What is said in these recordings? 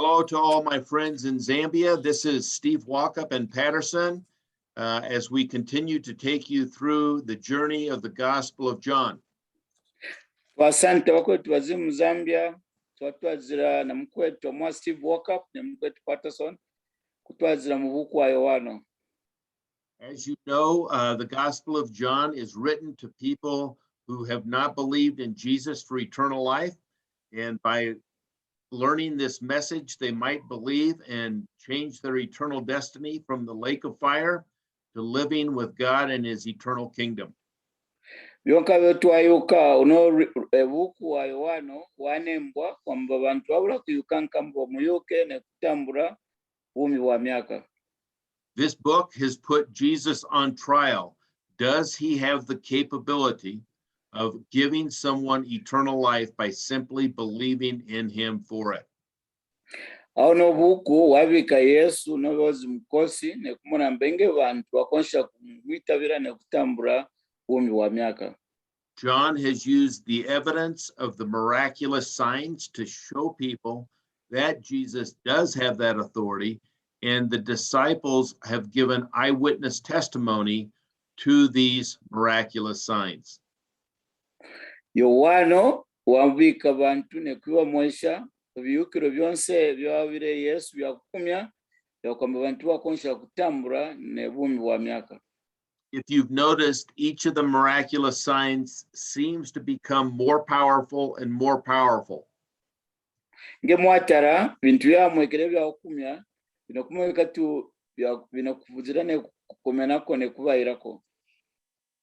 Hello to all my friends in Zambia. This is Steve Walkup and Patterson as we continue to take you through the journey of the Gospel of John. Asante wakwetu wazimu Zambia, twatwazira na mkwetu mwa Steve Walkup na mkwetu Patterson kutwazira mu buku wa Yohana. As you know, the Gospel of John is written to people who have not believed in Jesus for eternal life, and by learning this message, they might believe and change their eternal destiny from the lake of fire to living with God in his eternal kingdom. Byonka byotwayuka uno buku wa Yohana wanembwa kwamba bantu babula kuyuka nkambo muyuke ne kutambura bumi wa myaka. This book has put Jesus on trial. Does he have the capability of giving someone eternal life by simply believing in him for it? Auno buku wabika Yesu nobozi mkosi ne kumona mbenge bantu bakonsha kumwitabira ne kutambura bumi wa myaka. John has used the evidence of the miraculous signs to show people that Jesus does have that authority, and the disciples have given eyewitness testimony to these miraculous signs. Yohana wabika bantu ne kuwa moisha byukiro byonse byabire Yesu byakumya yakwamba bantu bakonsha kutambura ne bumi wa myaka. If you've noticed, each of the miraculous signs seems to become more powerful and more powerful. Nge mwatara bintu ya mwekere byakumya binakumweka tu binakuvuzira ne kukomenako ne kubairako.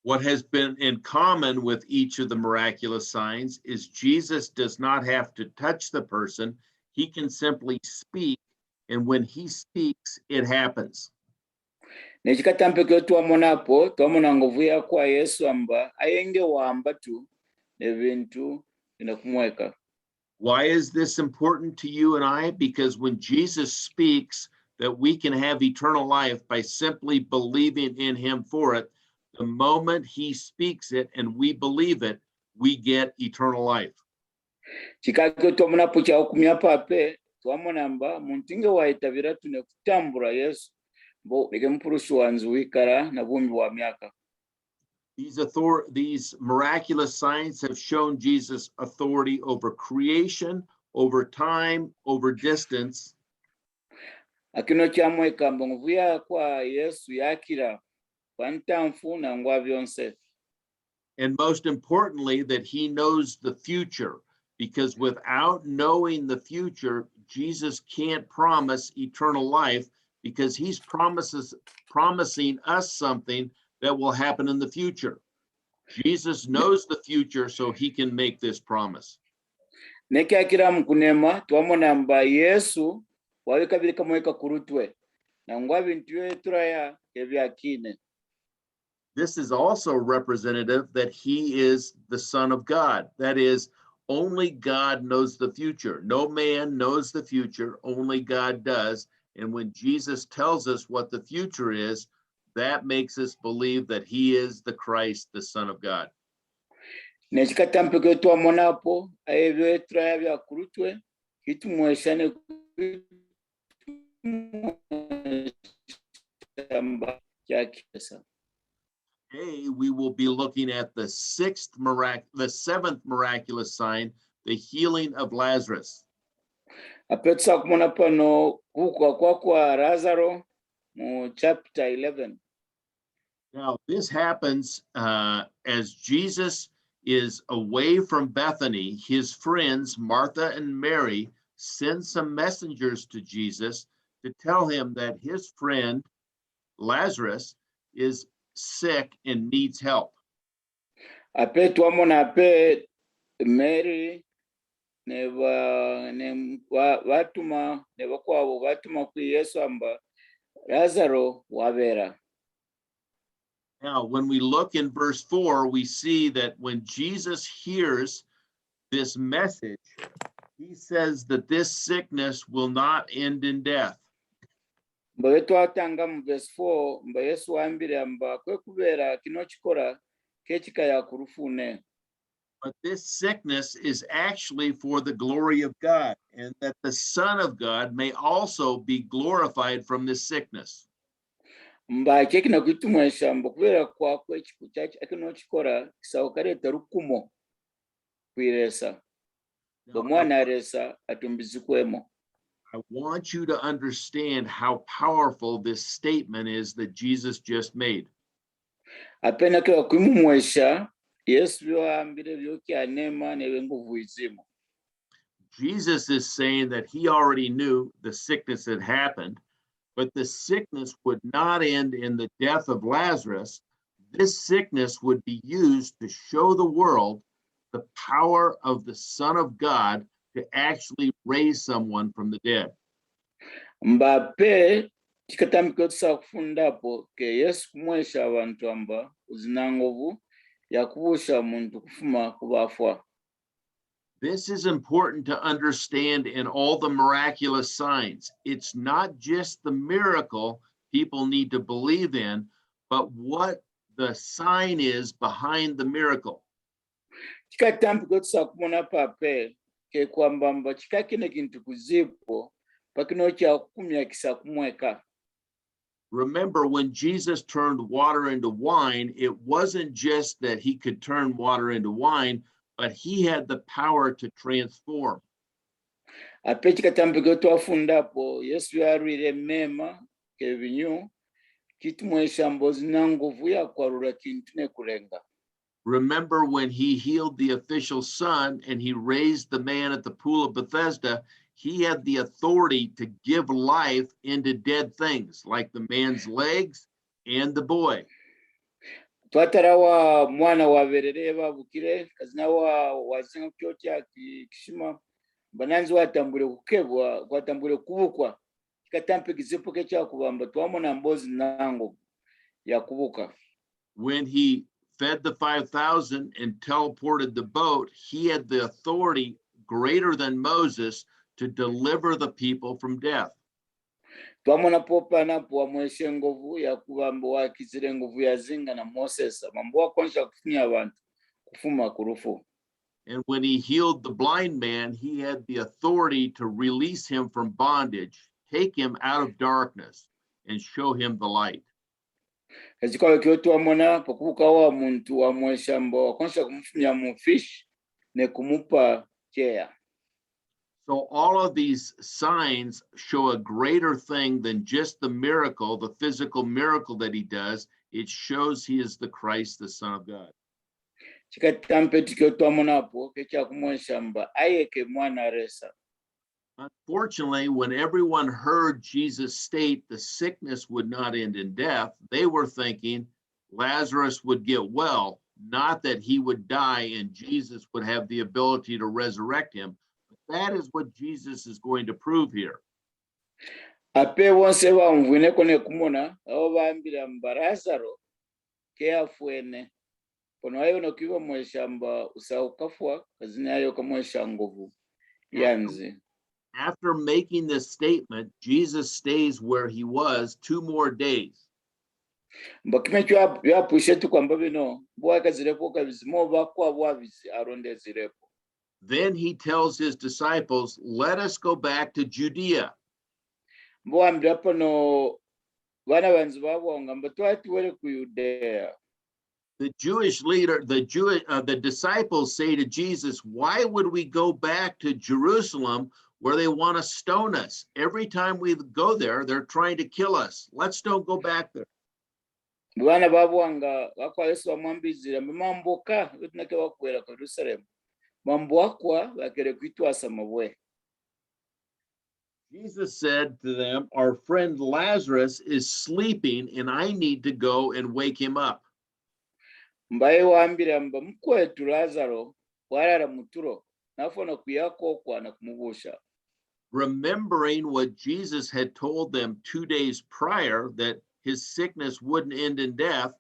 What has been in common with each of the miraculous signs is Jesus does not have to touch the person. He can simply speak, and when he speaks, it happens. Nechikatampe tuamonapo tuamona nguvu ya kwa Yesu amba ayenge waamba tu ne bintu binakumweka. Why is this important to you and I? Because when Jesus speaks, that we can have eternal life by simply believing in him for it. The moment he speaks it and we believe it, we get eternal life. Chikake tuamonapo cha hukumya pape tuamona amba muntinge waitabira tune kutambura Yesu bo ekempurusu wanzu wikara na bumi wa myaka. These miraculous signs have shown Jesus authority over creation, over time, over distance. Akino chamweka nguvu ya kwa Yesu yakira kwantamfu na ngwa byonse. And most importantly, that he knows the future, because without knowing the future, Jesus can't promise eternal life, because he's promising us something that will happen in the future. Jesus knows the future, so he can make this promise. Neke akira mkunema tuamona mba Yesu waweka bilika mweka kurutwe na ngwa bintu yeturaya ebyakine. This is also representative that he is the Son of God. That is, only God knows the future. No man knows the future, only God does. And when Jesus tells us what the future is, that makes us believe that he is the Christ, the Son of God. Nechikatampe tuamonapo ayebyo yeturaya byakurutwe hitumweshane Today, we will be looking at the seventh miraculous sign, the healing of Lazarus. Apetsa kumona pano kukwa kwa Lazaro mu chapter 11. Now, this happens as Jesus is away from Bethany. His friends, Martha and Mary, send some messengers to Jesus to tell him that his friend, Lazarus, is sick and needs help. Ape tuamona ape Mary watuma ku Yesu amba Lazaro wabera. Now, when we look in verse 4, we see that when Jesus hears this message, he says that this sickness will not end in death. Mbawetu atanga mu verse 4 mba Yesu wambire amba kwe kubera kino chikora kechika ya kurufune. But this sickness is actually for the glory of God, and that the Son of God may also be glorified from this sickness. Mba chekina kutumwesha mbokubera kwa kwechiku chachi akinochikora kisaokareta rukumo kuiresa bomwana aresa atumbizikwemo. I want you to understand how powerful this statement is that Jesus just made. Apena kwa kumumwesha Yesu yoambire vyoki anema newe nguvu izimo. Jesus is saying that he already knew the sickness had happened, but the sickness would not end in the death of Lazarus. This sickness would be used to show the world the power of the Son of God to actually raise someone from the dead. Mbape chikatambiko kufundapo ke Yesu kumwesha abantu amba uzinangovu ya kubusha muntu kufuma kubafwa. This is important to understand in all the miraculous signs. It's not just the miracle people need to believe in, but what the sign is behind the miracle. Chikatambiko kumona pape ke kwamba chikakine kintu kuzipo pakinocha kumya kisa kumweka. Remember, when Jesus turned water into wine, it wasn't just that he could turn water into wine, but he had the power to transform. Ape chikatambiko twafundapo Yesu yarwire mema ke vinyu kitumwesha mbozi na nguvu ya kwarura kintu ne kurenga. Remember when he healed the official son and he raised the man at the pool of Bethesda, he had the authority to give life into dead things like the man's legs and the boy. Twatarawa mwana wa verere babukire kazina wa wazinga kyocha kishima bananzi watambule kukebwa watambule kubukwa kikatampe kizipo kecha kubamba twamona mbozi nango ya kubuka. When he fed the 5,000 and teleported the boat, he had the authority greater than Moses to deliver the people from death. Twamona popa napo amweshe nguvu ya kubamba wakizire nguvu ya zinga na Moses mambo wakonsha kufunya abantu kufuma kurufu. And when he healed the blind man, he had the authority to release him from bondage, take him out of darkness, and show him the light. Ezikalo kyoto amona pokubuka wa muntu wa mweshambo wakonsha kumfunya mu fish ne kumupa chea. So all of these signs show a greater thing than just the miracle, the physical miracle that he does. It shows he is the Christ, the Son of God. Unfortunately, when everyone heard Jesus state the sickness would not end in death, they were thinking Lazarus would get well, not that he would die and Jesus would have the ability to resurrect him. That is what Jesus is going to prove here. Ape wonse wa mvune kone kumona ao baambira mbarazaro ke afuene pono ayo no kiwa mweshamba usaukafwa kazini ayo kamwesha nguvu yanzi. After making this statement, Jesus stays where he was 2 more days. Mbakimecho ya pushetu kwamba bino bwa kazirepo kabizimo bakwa bwabizi aronde zirepo. Then he tells his disciples, let us go back to Judea. The Jewish leader, the disciples say to Jesus, why would we go back to Jerusalem where they want to stone us? Every time we go there, they're trying to kill us. Let's don't go back there. Jesus said to them, our friend Lazarus is sleeping and I need to go and wake him up. Remembering what Jesus had told them 2 days prior, that his sickness wouldn't end in death,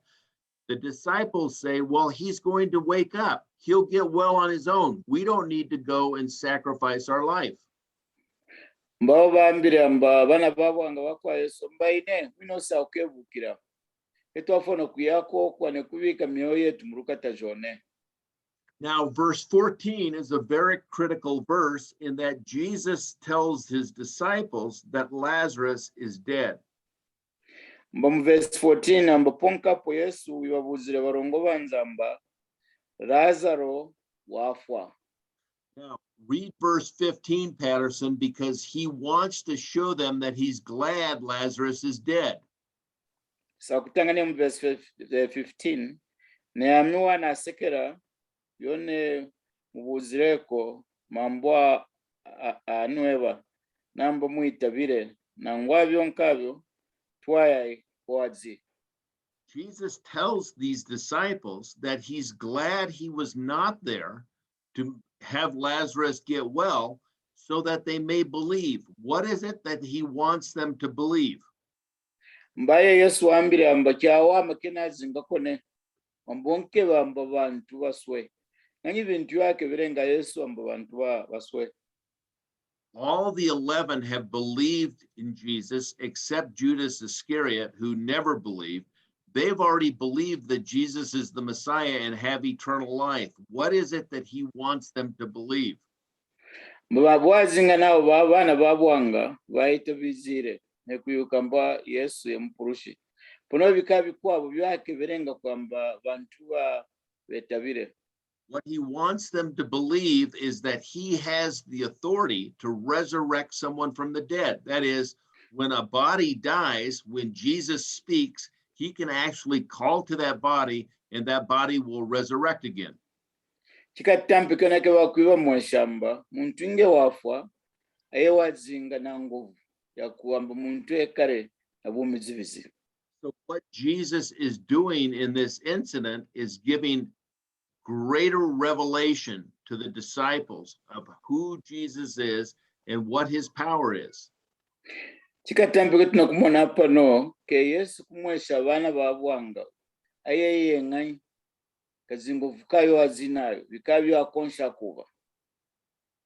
the disciples say, well, he's going to wake up. He'll get well on his own. We don't need to go and sacrifice our life. Now, verse 14 is a very critical verse in that Jesus tells his disciples that Lazarus is dead. Mu verse 14 ambaponkapo Yesu wibabuzire barongo banzamba Lazaro wafwa. Now, read verse 15, Patterson, because he wants to show them that he's glad Lazarus is dead. Sakutangane mu verse 15 neamua na sekera yone mubuzireko mambo anueva nambo muitabire nangwa byonkabyo twaya kwazi. Jesus tells these disciples that he's glad he was not there to have Lazarus get well so that they may believe. What is it that he wants them to believe? Mbaye Yesu ambire amba kyawa makena zingakone ambonke bamba bantu baswe nanyi bintu yake birenga Yesu amba bantu baswe. All the 11 have believed in Jesus except Judas Iscariot, who never believed. They've already believed that Jesus is the Messiah and have eternal life. What is it that he wants them to believe? Mbabwazinga nao babana babwanga baite bizire nekuyuka mba Yesu empurushi pono bikabi kwabo byake birenga kwamba bantu betabire. What he wants them to believe is that he has the authority to resurrect someone from the dead. That is, when a body dies, when Jesus speaks, he can actually call to that body and that body will resurrect again. Chikatampi keneke bakwiba mweshamba muntu nge wafwa ayewazinga na nguvu ya kuamba muntu ekare abumizivizi. So what Jesus is doing in this incident is giving greater revelation to the disciples of who Jesus is and what his power is. Chikatampi ketuna kumona pano ke Yesu kumwesha bana babwanga ayeye ngai kazinguvu kayo azinayo bikabyo akonsha kuba.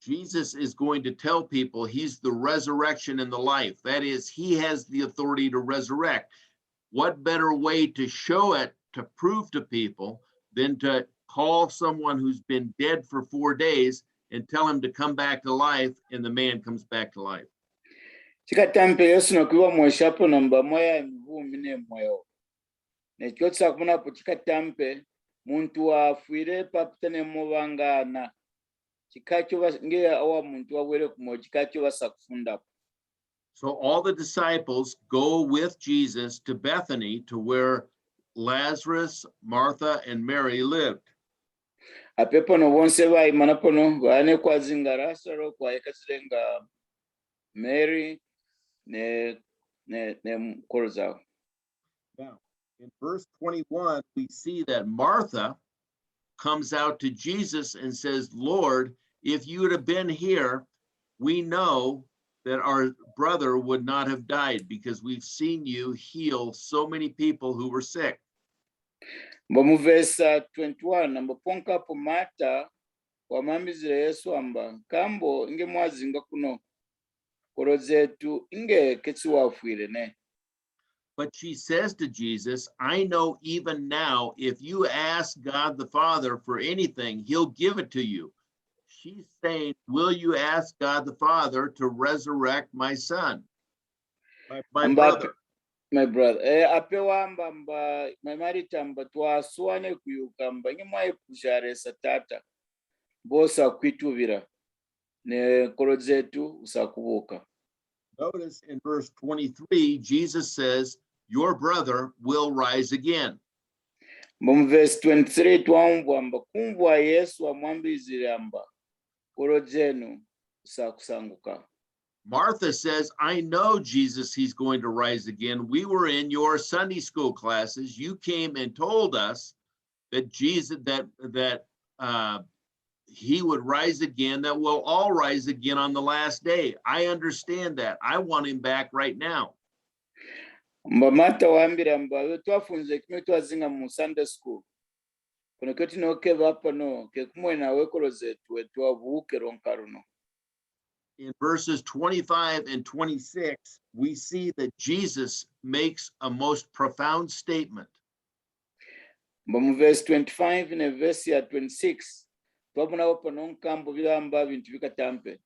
Jesus is going to tell people he's the resurrection and the life. That is, he has the authority to resurrect. What better way to show it, to prove to people, than to call someone who's been dead for 4 days and tell him to come back to life, and the man comes back to life. Chikatampe Yesu nokiwa mweshapo namba moya mvumi ne moyo. Nekyotsa kunapo chikatampe muntu wafuire papitane mubangana. Chikacho nge awa muntu wawere kumo chikacho basakufunda. So all the disciples go with Jesus to Bethany, to where Lazarus, Martha, and Mary lived. Apepo no bonse ba imanapo no bane kwa zinga Lazaro kwa ekasirenga Mary ne mkoroza. Now, in verse 21, we see that Martha comes out to Jesus and says, Lord, if you would have been here, we know that our brother would not have died, because we've seen you heal so many people who were sick. Mu verse 21 ambaponka po Marta wamambizire Yesu amba kambo inge mwazinga kuno korozetu inge ketsi wafuire ne. But she says to Jesus, I know even now, if you ask God the Father for anything, he'll give it to you. She's saying, will you ask God the Father to resurrect my son, my brother? My brother. Apewa amba my marita amba twaswane kuyuka amba nyuma pushare satata. Bosa kwituvira ne korozetu usakubuka. Notice in verse 23, Jesus says, your brother will rise again. Mu verse 23 twambu amba kumvwa Yesu amwambizire amba korozenu usakusanguka. Martha says, I know, Jesus, he's going to rise again. We were in your Sunday school classes. You came and told us that Jesus, that he would rise again, that we'll all rise again on the last day. I understand that. I want him back right now. Mbamata wambira mba twafunze kimwe twazinga mu Sunday school. Kono keti no keva pano ke kumwe na wekorozetu etwabuke ronkaruno. In verses 25 and 26, we see that Jesus makes a most profound statement. Mu verse 25 and verse 26 twabonawo pano nkambo byamba bintu bikatampe.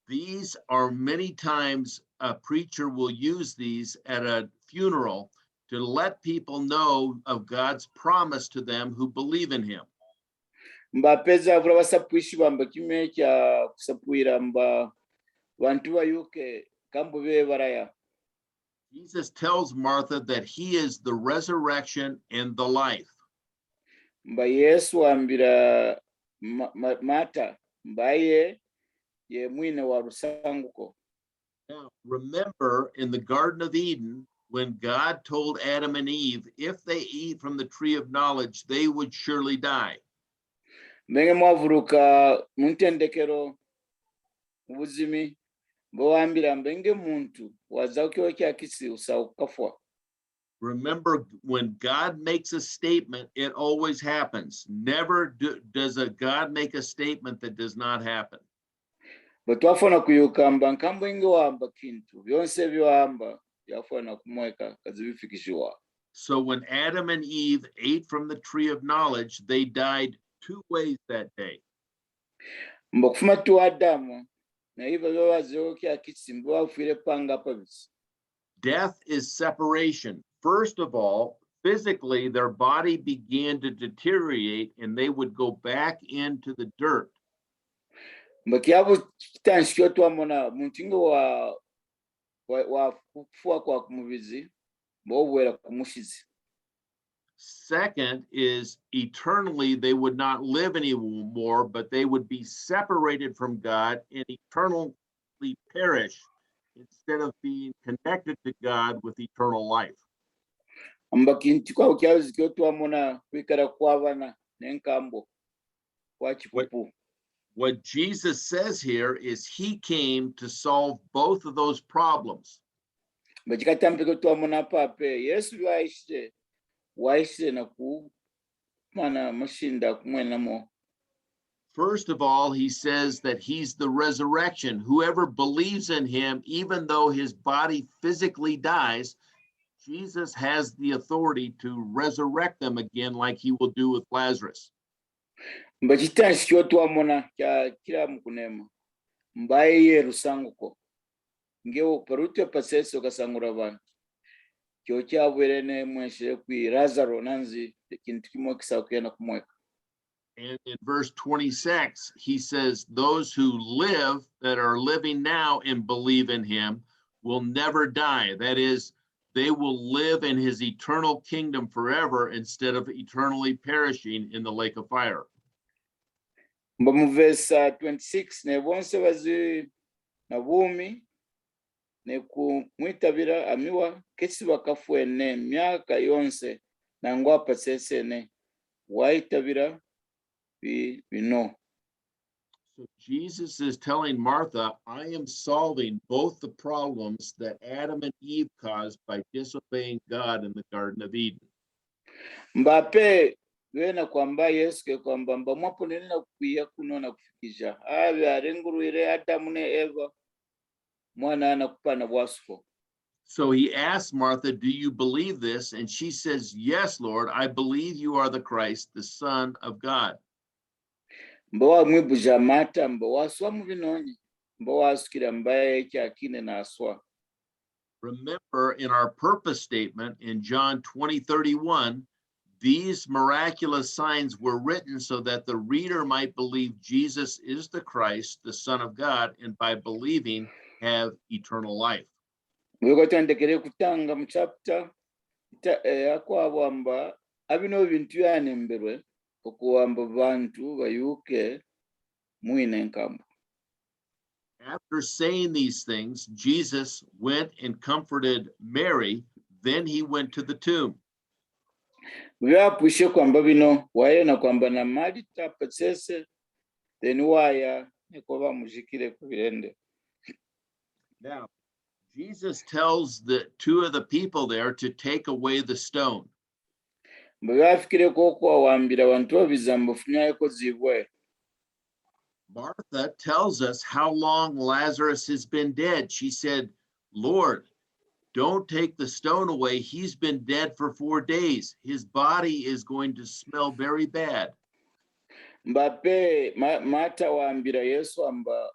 These are many times a preacher will use these at a funeral to let people know of God's promise to them who believe in him. Mbapeza avula basapwishi bamba kimwe kya kusapwira mba bantu bayuke kambo be baraya. Jesus tells Martha that he is the resurrection and the life. Mba Yesu ambira Mata mbaye ye mwine wa rusanguko. Now, remember in the Garden of Eden, when God told Adam and Eve, if they eat from the tree of knowledge, they would surely die. Mbenge mwavuruka muntendekero ubuzimi bwambira mbenge muntu wazaukiwa kyakisi usaukafwa. Remember, when God makes a statement, it always happens. Never does a God make a statement that does not happen. Batwafana kuyukamba nkambo ingi wamba kintu byonse byamba byafana kumweka kazibifikishiwa. So when Adam and Eve ate from the tree of knowledge, they died two ways that day. Mbokufuma tu Adamu na hivyo byawazeho kyakisi mbwafire panga pabisi. Death is separation. First of all, physically, their body began to deteriorate and they would go back into the dirt. Mbakiabu tanshio twamona muntu ingi wa kufua kwa kumubizi mbowera kumushizi. Second is eternally, they would not live anymore, but they would be separated from God and eternally perish instead of being connected to God with eternal life. Ambakinti kwa ukiazi kyo twamona kwikara kwabana nenkambo kwa chipupu. What Jesus says here is he came to solve both of those problems. Mbachikatampe twamona pape Yesu waishire na ku mana mashinda kumwenamo. First of all, he says that he's the resurrection. Whoever believes in him, even though his body physically dies, Jesus has the authority to resurrect them again like he will do with Lazarus. Mbachitansho twamona kya kila mukunema mbaye yerusanguko ngeo parutwe paseso kasangura bantu kyo kyabwerene mweshe kwi Lazaro nanzi kintu kimwe kisakuyana kumweka. And in verse 26, he says, those who live, that are living now and believe in him, will never die. That is, they will live in his eternal kingdom forever instead of eternally perishing in the lake of fire. Mba mu verse 26 ne bonse bazi na bumi ne kumwitabira amiwa kesi bakafwene myaka yonse na ngwa pasesene waitabira bino. So Jesus is telling Martha, I am solving both the problems that Adam and Eve caused by disobeying God in the Garden of Eden. Mbape wena kwamba Yesu ke kwamba mbamopo nena kuya kunona kufikisha ave arenguruire Adamu ne Eva mwana anakupana bwasuko. So he asked Martha, do you believe this? And she says, yes, Lord, I believe you are the Christ, the Son of God. Mbawa mwibuja mata mbawaswa muvinonyi mbawasukira mbaye kyakine na aswa. Remember, in our purpose statement in John 20:31, these miraculous signs were written so that the reader might believe Jesus is the Christ, the Son of God, and by believing have eternal life. Wekotandekere kutanga mu chapter akwabamba abino bintu yanemberwe okuwamba bantu bayuke mwine nkambo. After saying these things, Jesus went and comforted Mary. Then he went to the tomb. Vyapushe kwamba bino wayena kwamba na mali tapesese then waya nekoba mujikire kubirende. Now, Jesus tells the two of the people there to take away the stone. Mbafikire koko wambira bantu babizambo funyaye ko zibwe. Martha tells us how long Lazarus has been dead. She said, Lord, don't take the stone away. He's been dead for 4 days. His body is going to smell very bad. Mbape mata waambira Yesu amba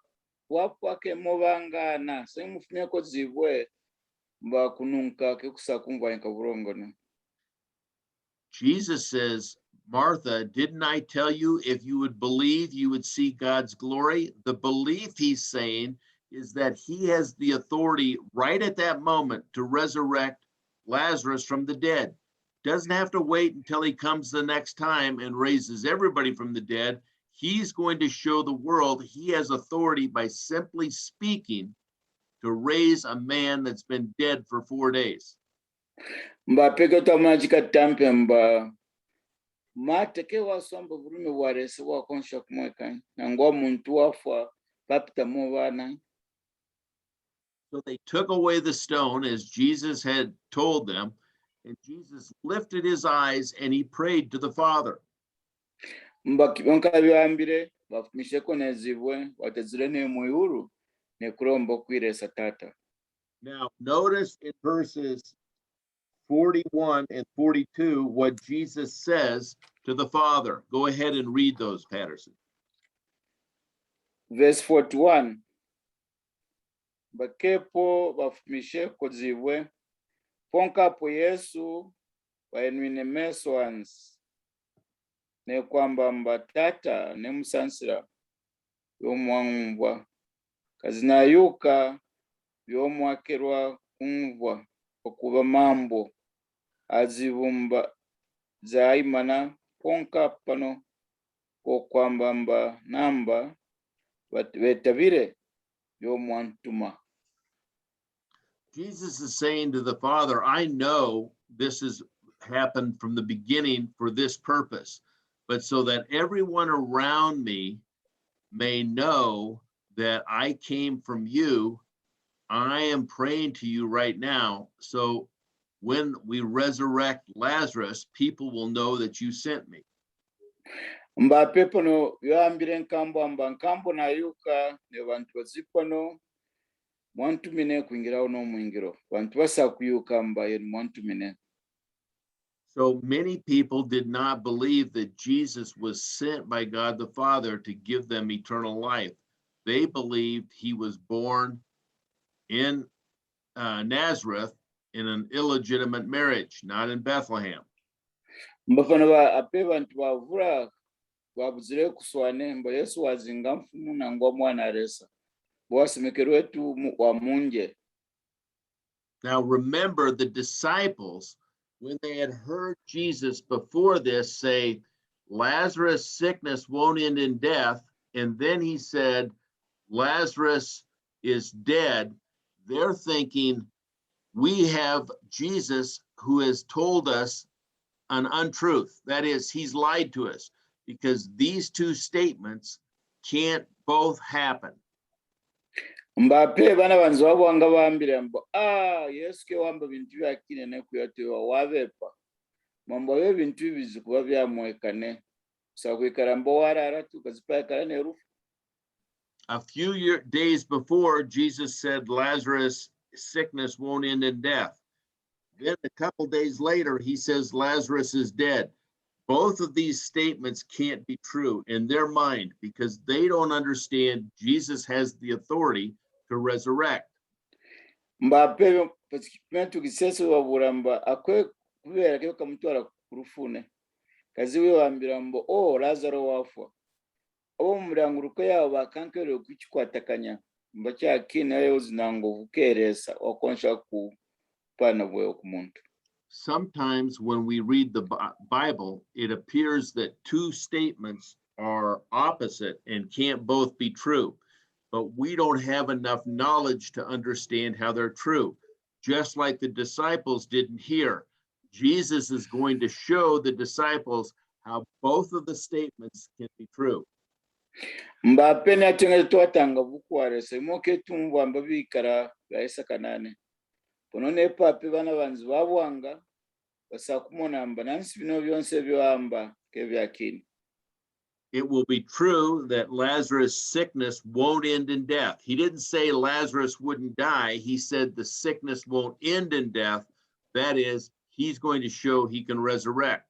wapwake movangana semufumyeko zibwe mba kununka kekusakumva bulongona. Jesus says, Martha, didn't I tell you if you would believe, you would see God's glory? The belief he's saying is that he has the authority right at that moment to resurrect Lazarus from the dead. Doesn't have to wait until he comes the next time and raises everybody from the dead. He's going to show the world he has authority by simply speaking to raise a man that's been dead for 4 days. Mbape kotamachika tampe mba mateke wasomba burume warese wakonsha kumweka nangwa muntu wafa papita movana. So they took away the stone as Jesus had told them, and Jesus lifted his eyes and he prayed to the Father. Mbakibonka byambire bafumisheko nezibwe watezire ne muyuru ne kurombo kwiresa tata. Now notice in verses 41 and 42 what Jesus says to the Father. Go ahead and read those, Patterson. Verse 41. Bakepo bafumisheko zibwe ponkapo Yesu waenwine meswans ne kwamba mbatata ne musansira yomwangwa kazinayuka yomwakerwa kumvwa okuba mambo azibumba zaimana ponka pano okwamba mba namba betabire yomwantuma. Jesus is saying to the Father, I know this has happened from the beginning for this purpose, but so that everyone around me may know that I came from you, I am praying to you right now. So when we resurrect Lazarus, people will know that you sent me. Mbape pano yoambire nkambo amba nkambo na yuka ne bantu bazipano mwantu mine kuingira uno mwingiro bantu basa kuyuka mba yen mwantu mine. So many people did not believe that Jesus was sent by God the Father to give them eternal life. They believed he was born in Nazareth in an illegitimate marriage, not in Bethlehem. Mbafana ba ape bantu bavura babuzire kuswane mba Yesu wazinga mfumu na ngwa mwana resa bwasemekero wetu wa munje. Now remember, the disciples, when they had heard Jesus before this say, Lazarus' sickness won't end in death, and then he said, Lazarus is dead, they're thinking, we have Jesus who has told us an untruth. That is, he's lied to us, because these two statements can't both happen. Mbape bana banzu wabwanga bambira mbo Yesu ke wamba bintu byakine ne kuyatewa wabepa mambo ye bintu bizikuba byamwekane sakwikara mbo warara tukazipaka ne rufu. A few days before, Jesus said Lazarus' sickness won't end in death. Then a couple days later, he says Lazarus is dead. Both of these statements can't be true in their mind because they don't understand Jesus has the authority to resurrect. Mbape patikipento kiseso waburamba akwe kubera ke kamutwara kurufune kaziwe wambira mbo Lazaro wafa obo muranguruko yabo bakankere kwikwatakanya mbacha kina yo zinango bukeresa okonsha ku pana bwe okumuntu. Sometimes when we read the Bible, it appears that two statements are opposite and can't both be true, but we don't have enough knowledge to understand how they're true. Just like the disciples didn't hear, Jesus is going to show the disciples how both of the statements can be true. Mbape na tenga twatanga bukware semo ketumva mbabikara gaisa kanane ponone pape bana banzu babwanga basakumona mba nansi bino byonse byamba kebyakini. It will be true that Lazarus' sickness won't end in death. He didn't say Lazarus wouldn't die. He said the sickness won't end in death. That is, he's going to show he can resurrect.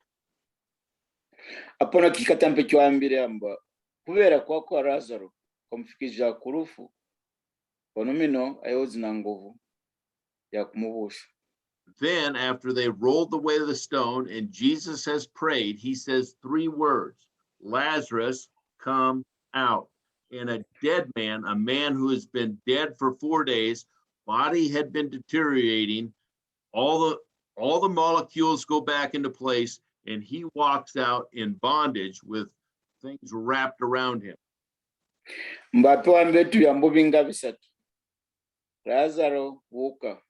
Apono kikatampe choambire amba kubera kwa Lazaro kumfikisha kurufu ponomino ayozi na nguvu ya kumuvusha. Then, after they rolled away the stone and Jesus has prayed, he says 3 words, Lazarus, come out. And a dead man, a man who has been dead for 4 days, body had been deteriorating, all the molecules go back into place, and he walks out in bondage with things wrapped around him. Mbape wambetu yambubinga bisatu. Lazaro wuka.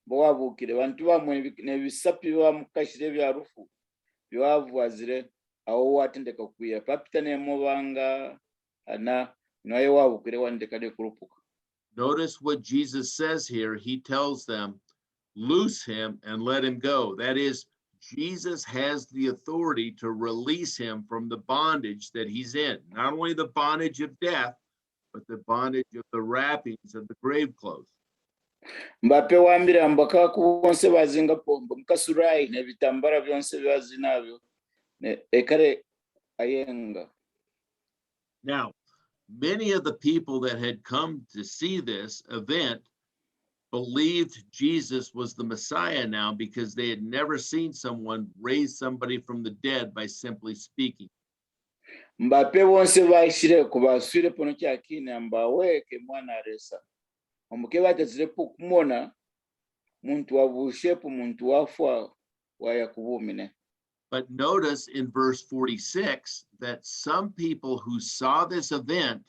Bowa vukire bantu bamwe nebisapi bamukashire bya rufu. Byavwazire aho watendeka kuya. Papita ne mubanga ana naye wabukire wandeka de kurupuka. Notice what Jesus says here. He tells them, loose him and let him go. That is, Jesus has the authority to release him from the bondage that he's in. Not only the bondage of death, but the bondage of the wrappings of the grave clothes. Mbape wambira mbaka kubonse bazinga pombo mkasurai ne bitambara byonse byazinabyo ne ekare ayenga. Now, many of the people that had come to see this event believed Jesus was the Messiah now because they had never seen someone raise somebody from the dead by simply speaking. Mbape bonse baishire kubaswire pono kyakine ambawe ke mwana resa. Omuke batazire kumona muntu wavushepo muntu wafwa waya kubumine. But notice in verse 46 that some people who saw this event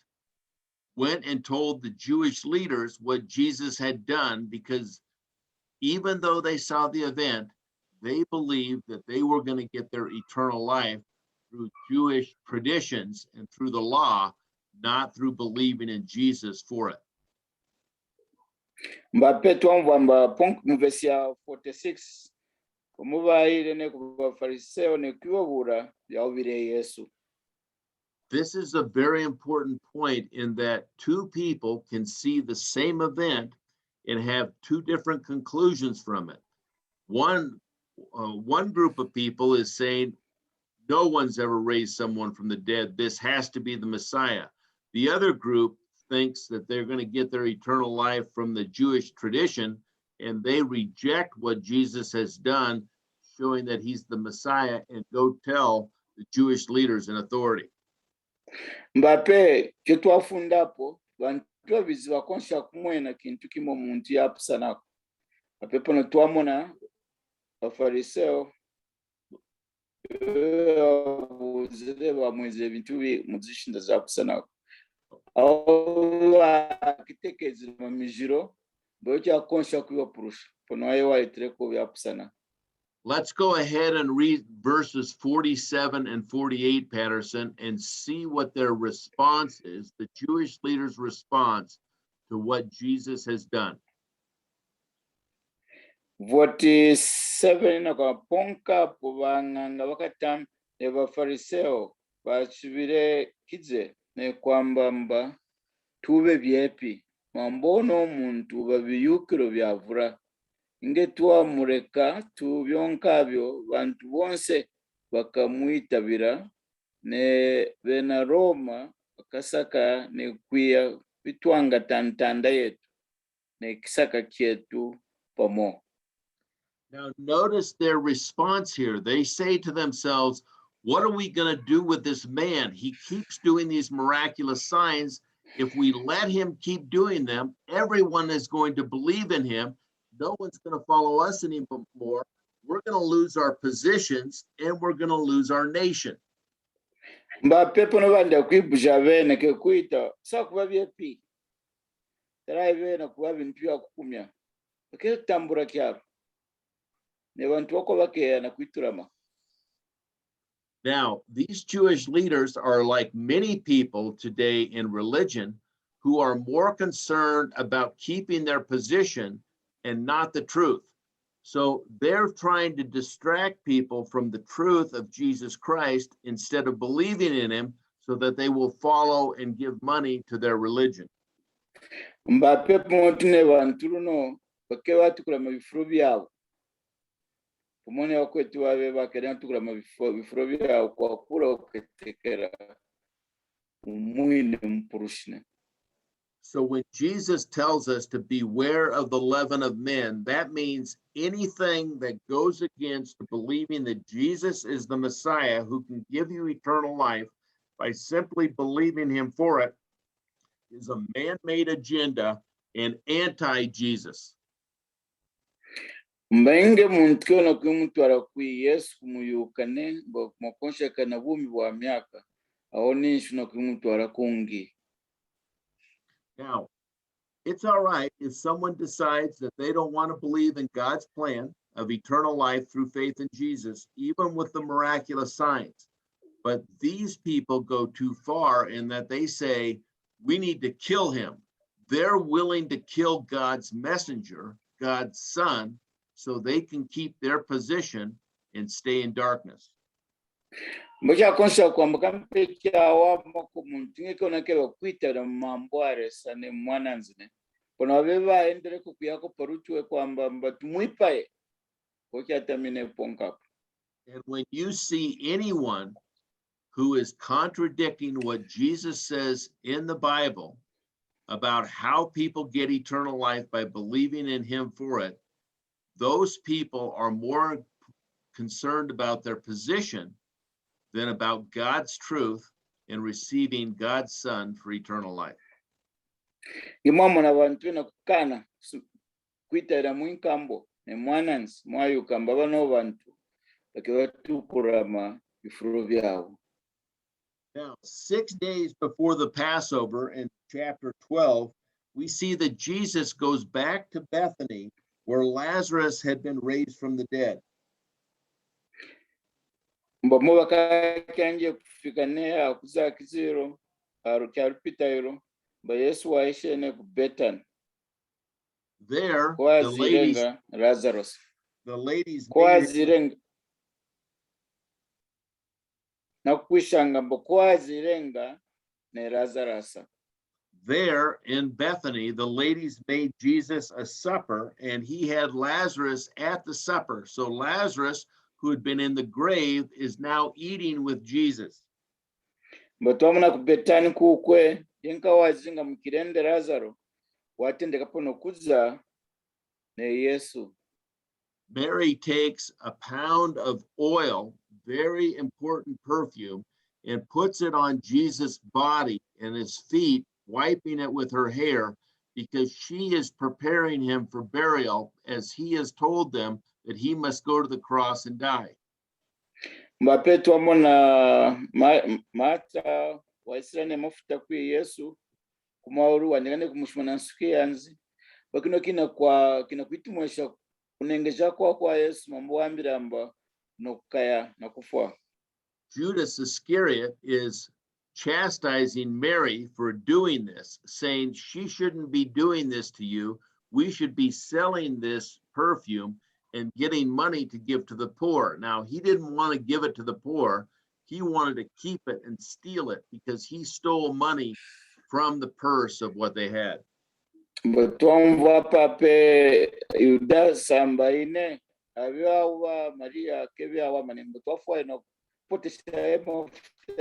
went and told the Jewish leaders what Jesus had done, because even though they saw the event, they believed that they were going to get their eternal life through Jewish traditions and through the law, not through believing in Jesus for it. Mbape twamvamba ponk muvesia 46 kumubaire ne kubafariseo ne kwibura byawire Yesu. This is a very important point in that 2 people can see the same event and have 2 different conclusions from it. One group of people is saying, no one's ever raised someone from the dead. This has to be the Messiah. The other group thinks that they're going to get their eternal life from the Jewish tradition, and they reject what Jesus has done, showing that he's the Messiah, and go tell the Jewish leaders in authority. Mbape kyetwafundapo bantu biziba konsha kumwena kintu kimo muntu yapsanako. Mbape pono twamona afariseo zile bamweze bintu muzishinda zapsanako. Aho kitekeze mamijiro bocha konsha kwibapurusha pono ayo waitreko yapsana. Let's go ahead and read verses 47 and 48, Patterson, and see what their response is, the Jewish leaders' response to what Jesus has done. 47 nakaponka povanganga vakatam nevafariseo vachivire kidze nekwamba tuve vyepi mambono muntu vaviyukiro vyavura inge twamureka tuvyonkavyo vantu bonse vakamwitabira ne vena Roma vakasaka nekwiya vitwanga tantanda yetu nekisaka kyetu pamo. Now notice their response here. They say to themselves, what are we going to do with this man? He keeps doing these miraculous signs. If we let him keep doing them, everyone is going to believe in him. No one's going to follow us anymore. We're going to lose our positions and we're going to lose our nation. Mbape pono banda kwibuja vene ke kuita sakuba vyepi tarai vene kuba bintu ya kukumya ke tambura kyaro ne bantu wako bake na kuiturama. Now, these Jewish leaders are like many people today in religion who are more concerned about keeping their position and not the truth. So they're trying to distract people from the truth of Jesus Christ instead of believing in him so that they will follow and give money to their religion. Mbape montune bantu no bake batukura mu bifuru byabo kumone wakwetu wabe bakera tukura mabifuro bya kwa kura uketekera umwine mpurushne. So when Jesus tells us to beware of the leaven of men, that means anything that goes against believing that Jesus is the Messiah who can give you eternal life by simply believing him for it is a man-made agenda and anti-Jesus. Mbenge muntu kona kumutwara ku Yesu kumuyukane ngo mukonsha na bumi bwa myaka aho nishu no kumutwara kungi. Now, it's all right if someone decides that they don't want to believe in God's plan of eternal life through faith in Jesus, even with the miraculous signs. But these people go too far in that they say, we need to kill him. They're willing to kill God's messenger, God's son, so they can keep their position and stay in darkness. Mboja konsha kwamba kampecha wa moko muntu ngekona kero kwitera mambware sane mwananzine. Kono beba endere kukuyako paruchwe kwamba mbatumuipae kocha tamine ponkapo. And when you see anyone who is contradicting what Jesus says in the Bible about how people get eternal life by believing in him for it, those people are more concerned about their position than about God's truth and receiving God's son for eternal life. Imamo na bantu na kukana kwitera mwinkambo ne mwanansi mwayukamba bano bantu bakiwatu kurama bifuro byabo. Now, 6 days before the Passover in chapter 12, we see that Jesus goes back to Bethany where Lazarus had been raised from the dead. Mbamo bakanje kufikane akuza kiziro arukapitairo ba Yesu waishe ne ku Bethany. There, Kwa the ladies zirenga Lazarus. made Zirenga na kuishanga mbokwa zirenga ne Lazarus. There in Bethany, the ladies made Jesus a supper, and he had Lazarus at the supper. So Lazarus, who had been in the grave, is now eating with Jesus. Mbatomna ku Bethany kukwe yenka wazinga mkirende Lazaro watende kapono kuza ne Yesu. Mary takes a pound of oil, very important perfume, and puts it on Jesus' body and his feet, wiping it with her hair, because she is preparing him for burial, as he has told them that he must go to the cross and die. Mbapetu amona mata waisirane mafuta kwa Yesu kumauru wanengane kumushimana nsuki yanzi bakino kina kuitumwesha kunengeja kwa Yesu mambo wambiramba nokaya na kufwa. Judas Iscariot is chastising Mary for doing this, saying she shouldn't be doing this to you. We should be selling this perfume and getting money to give to the poor. Now, he didn't want to give it to the poor. He wanted to keep it and steal it because he stole money from the purse of what they had. But pape Yuda sambaine abiwa Maria kebia wa manembo tofwa eno potishemo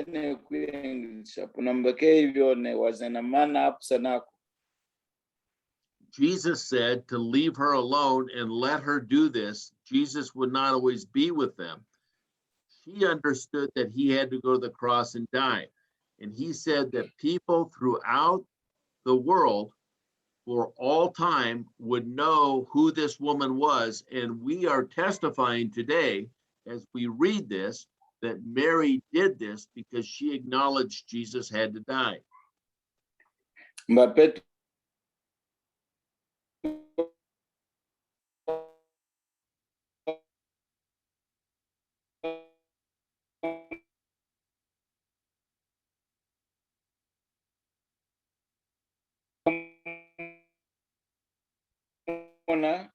ne kuingisha punambake hivyo ne wazana mana apsanako. Jesus said to leave her alone and let her do this. Jesus would not always be with them. She understood that he had to go to the cross and die. And he said that people throughout the world for all time would know who this woman was. And we are testifying today, as we read this, that Mary did this because she acknowledged Jesus had to die. Mbapetu ona